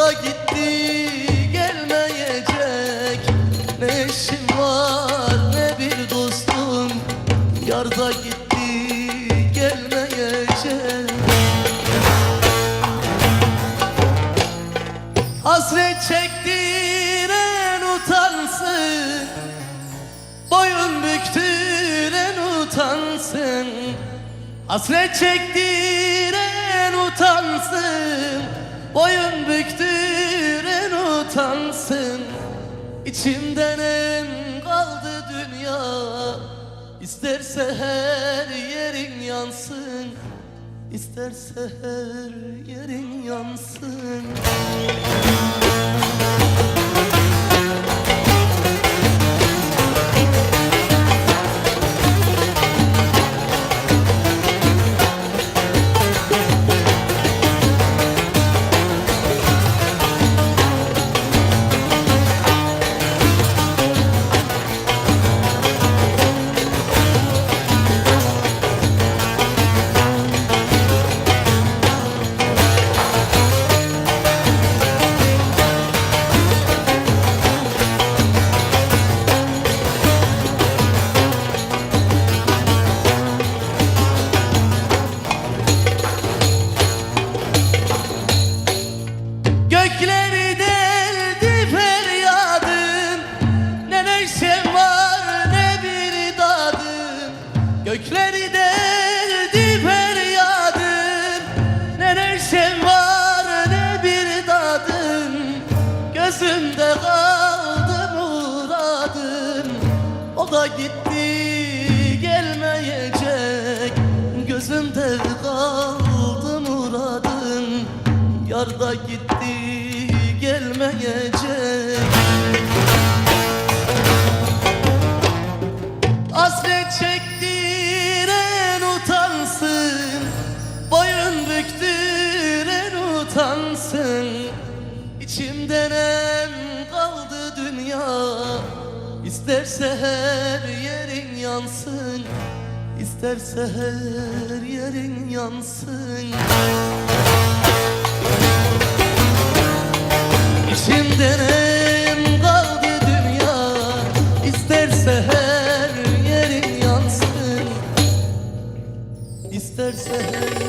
da gitti gelmeyecek. Ne eşim var ne bir dostum, yar da gitti gelmeyecek. Hasret çektiren utansın, boyun büktüren utansın. Hasret çektiren utansın, boyun büktüren utansın. İçimden en kaldı dünya, İsterse her yerin yansın, İsterse her yerin yansın. Gökleri deldi feryadım, ne neşem var ne bir dadım. Gökleri deldi feryadım, ne neşem var ne bir dadım. Gözümde kaldı muradım, o da gitti gelmeyecek. Gözümde kaldı muradım, yar da gitti gelmeyecek. Hasret çektiren utansın, boyun büktüren utansın. İçimden em kaldı dünya, İsterse her yerin yansın, İsterse her yerin yansın. İçimden em kaldı dünya, İsterse her yerin yansın, İsterse her